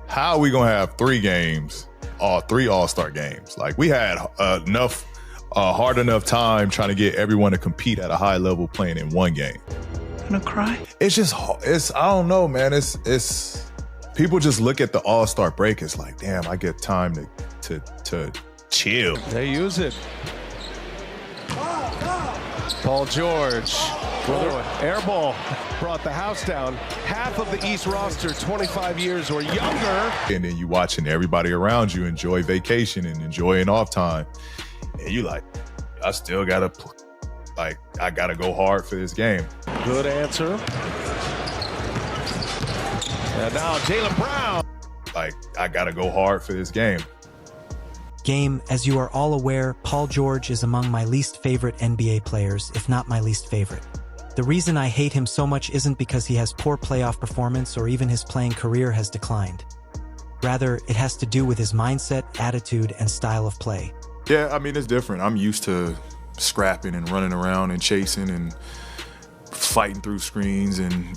how are we gonna have 3 games, three All-Star games? Like, we had hard enough time trying to get everyone to compete at a high level playing in one game. Gonna cry? It's I don't know, man. It's people just look at the All-Star break. It's like, damn, I get time to chill. They use it. Paul George, air ball, brought the house down. Half of the East roster, 25 years or younger. And then you watching everybody around you enjoy vacation and enjoying off time. And you like, I still gotta, I gotta go hard for this game. Good answer. And now Jaylen Brown. Like, I gotta go hard for this game. Game, as you are all aware, Paul George is among my least favorite NBA players, if not my least favorite. The reason I hate him so much isn't because he has poor playoff performance or even his playing career has declined. Rather, it has to do with his mindset, attitude, and style of play. Yeah, I mean, it's different. I'm used to scrapping and running around and chasing and fighting through screens. And,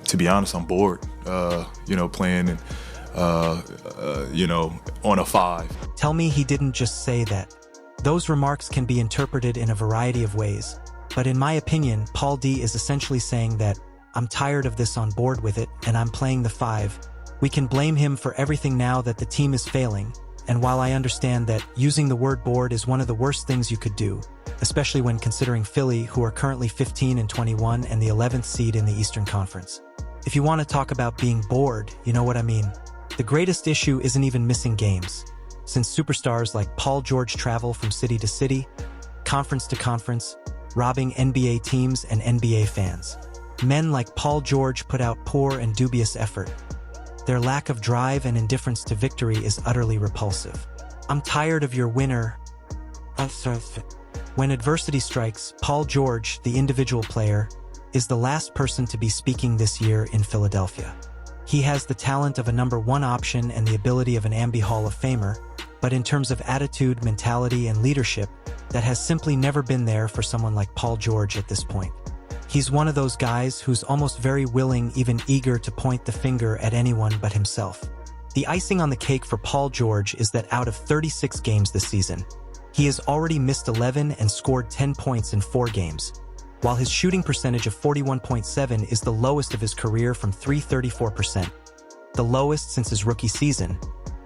to be honest, I'm bored, playing and, on a 5. Tell me he didn't just say that. Those remarks can be interpreted in a variety of ways. But in my opinion, Paul D is essentially saying that I'm tired of this, on board with it, and I'm playing the 5. We can blame him for everything now that the team is failing. And while I understand that using the word bored is one of the worst things you could do, especially when considering Philly, who are currently 15-21 and the 11th seed in the Eastern Conference. If you want to talk about being bored, you know what I mean. The greatest issue isn't even missing games, since superstars like Paul George travel from city to city, conference to conference, robbing NBA teams and NBA fans. Men like Paul George put out poor and dubious effort. Their lack of drive and indifference to victory is utterly repulsive. I'm tired of your winner. When adversity strikes, Paul George, the individual player, is the last person to be speaking this year in Philadelphia. He has the talent of a number 1 option and the ability of an Ambi Hall of Famer, but in terms of attitude, mentality, and leadership, that has simply never been there for someone like Paul George at this point. He's one of those guys who's almost very willing, even eager to point the finger at anyone but himself. The icing on the cake for Paul George is that out of 36 games this season, he has already missed 11 and scored 10 points in 4 games, while his shooting percentage of 41.7 is the lowest of his career from .34%, the lowest since his rookie season,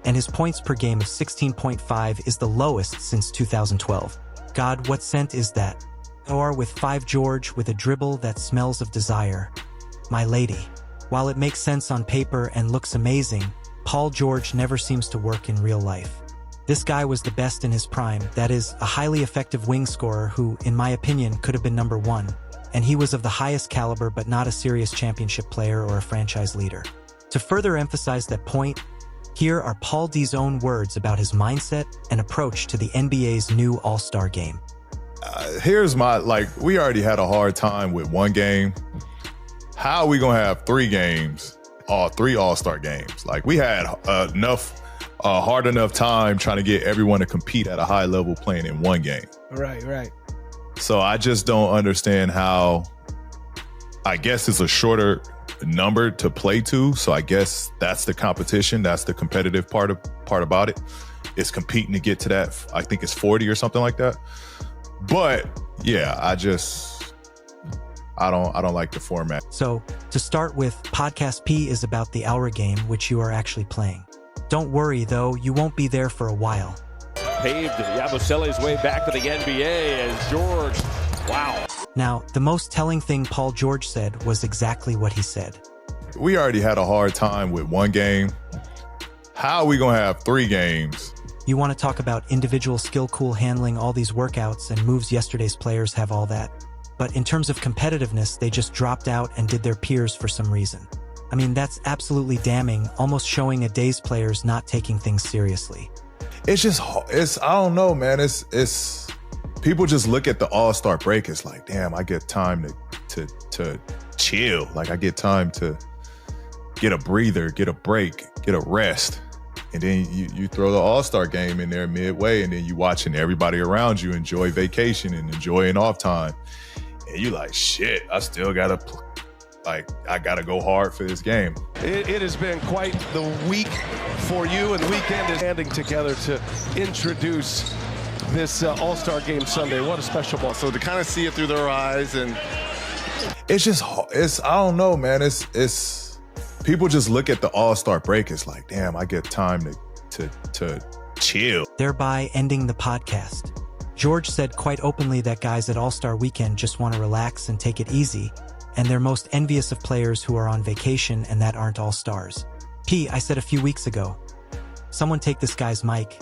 and his points per game of 16.5 is the lowest since 2012. God, what scent is that? Or with 5 George with a dribble that smells of desire. My lady. While it makes sense on paper and looks amazing, Paul George never seems to work in real life. This guy was the best in his prime, that is, a highly effective wing scorer who, in my opinion, could have been number 1, and he was of the highest caliber but not a serious championship player or a franchise leader. To further emphasize that point, here are Paul D's own words about his mindset and approach to the NBA's new All-Star game. Here's we already had a hard time with 1 game. How are we gonna have 3 games, 3 All-Star games? Like, we had hard enough time trying to get everyone to compete at a high level playing in one game. Right. So I just don't understand how, I guess it's a shorter number to play to. So I guess that's the competition. That's the competitive part about it. It's competing to get to that. I think it's 40 or something like that. But yeah, I don't like the format. So to start with, Podcast P is about the Aura game, which you are actually playing. Don't worry, though, you won't be there for a while. Paved Yabusele's way back to the NBA as George. Wow. Now, the most telling thing Paul George said was exactly what he said. We already had a hard time with 1 game. How are we going to have 3 games? You want to talk about individual skill, cool handling, all these workouts and moves. Yesterday's players have all that. But in terms of competitiveness, they just dropped out and did their peers for some reason. I mean, that's absolutely damning, almost showing a day's players not taking things seriously. I don't know, man. It's people just look at the All-Star break. It's like, damn, I get time to chill. Like, I get time to get a breather, get a break, get a rest. And then you throw the All-Star game in there midway, and then you watching everybody around you enjoy vacation and enjoying off time. And you like, shit, I still gotta like, I got to go hard for this game. It has been quite the week for you, and the weekend is banding together to introduce this All-Star Game Sunday. What a special ball. So to kind of see it through their eyes, and it's just, I don't know, man. It's people just look at the All-Star break. It's like, damn, I get time to chill. Thereby ending the podcast. George said quite openly that guys at All-Star Weekend just want to relax and take it easy, and they're most envious of players who are on vacation and that aren't all-stars. I said a few weeks ago, someone take this guy's mic,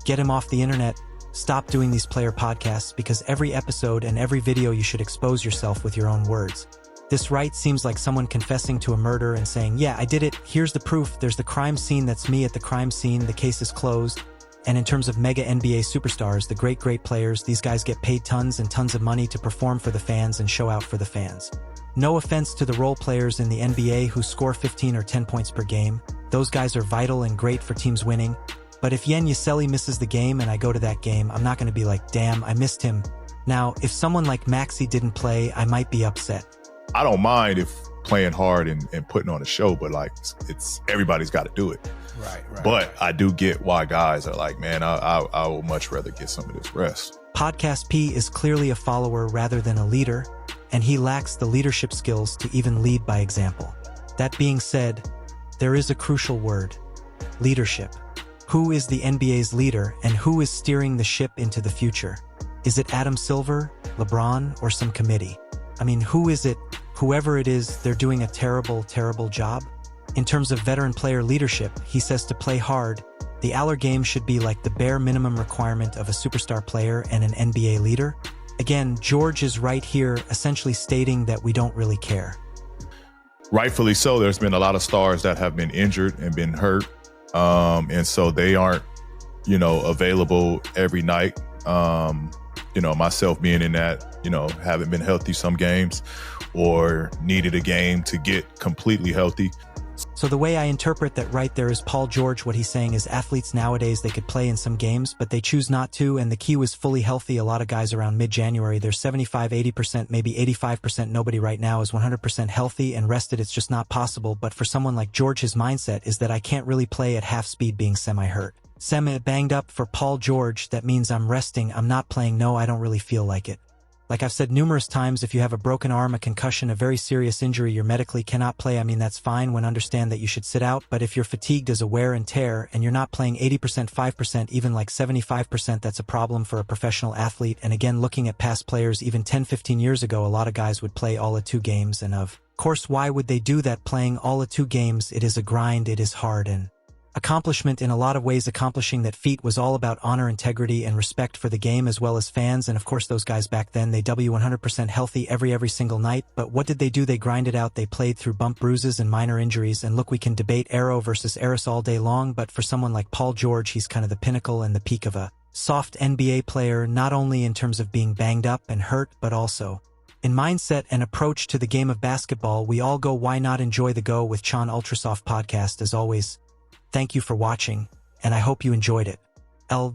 get him off the internet, stop doing these player podcasts, because every episode and every video you should expose yourself with your own words. This right seems like someone confessing to a murder and saying, yeah, I did it, here's the proof, there's the crime scene, that's me at the crime scene, the case is closed. And in terms of mega NBA superstars, the great players, these guys get paid tons and tons of money to perform for the fans and show out for the fans. No offense to the role players in the NBA who score 15 or 10 points per game. Those guys are vital and great for teams winning. But if Yen Yaseli misses the game and I go to that game, I'm not going to be like, damn, I missed him. Now, if someone like Maxey didn't play, I might be upset. I don't mind if playing hard and putting on a show, but like, it's everybody's got to do it. Right. But I do get why guys are like, man, I would much rather get some of this rest. Podcast P is clearly a follower rather than a leader, and he lacks the leadership skills to even lead by example. That being said, there is a crucial word: leadership. Who is the NBA's leader, and who is steering the ship into the future? Is it Adam Silver, LeBron, or some committee? I mean, who is it? Whoever it is, they're doing a terrible job. In terms of veteran player leadership, he says to play hard. The Aller game should be like the bare minimum requirement of a superstar player and an NBA leader. Again, George is right here, essentially stating that we don't really care. Rightfully so. There's been a lot of stars that have been injured and been hurt. And so they aren't, available every night. Myself being in that, haven't been healthy some games or needed a game to get completely healthy. So the way I interpret that right there is Paul George, what he's saying is athletes nowadays, they could play in some games, but they choose not to, and the key was fully healthy. A lot of guys around mid-January, they're 75, 80%, maybe 85%. Nobody right now is 100% healthy and rested. It's just not possible. But for someone like George, his mindset is that I can't really play at half speed being semi-hurt. Semi-banged up for Paul George, that means I'm resting, I'm not playing, no, I don't really feel like it. Like I've said numerous times, if you have a broken arm, a concussion, a very serious injury, you medically cannot play. I mean, that's fine when understand that you should sit out, but if you're fatigued as a wear and tear and you're not playing 80%, 5%, even like 75%, that's a problem for a professional athlete. And again, looking at past players, even 10, 15 years ago, a lot of guys would play all of 2 games. And of course, why would they do that? Playing all of 2 games, it is a grind, it is hard, and accomplishment in a lot of ways. Accomplishing that feat was all about honor, integrity, and respect for the game as well as fans. And of course, those guys back then, they W100% healthy every single night. But what did they do? They grinded out. They played through bump bruises and minor injuries. And look, we can debate Arrow versus Eris all day long, but for someone like Paul George, he's kind of the pinnacle and the peak of a soft NBA player, not only in terms of being banged up and hurt, but also in mindset and approach to the game of basketball. We all go, why not enjoy the Go with Chan Ultrasoft podcast? As always, thank you for watching, and I hope you enjoyed it.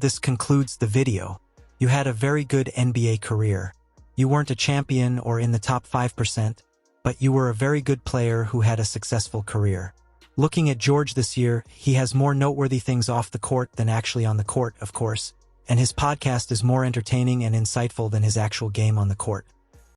This concludes the video. You had a very good NBA career. You weren't a champion or in the top 5%, but you were a very good player who had a successful career. Looking at George this year, he has more noteworthy things off the court than actually on the court, of course, and his podcast is more entertaining and insightful than his actual game on the court.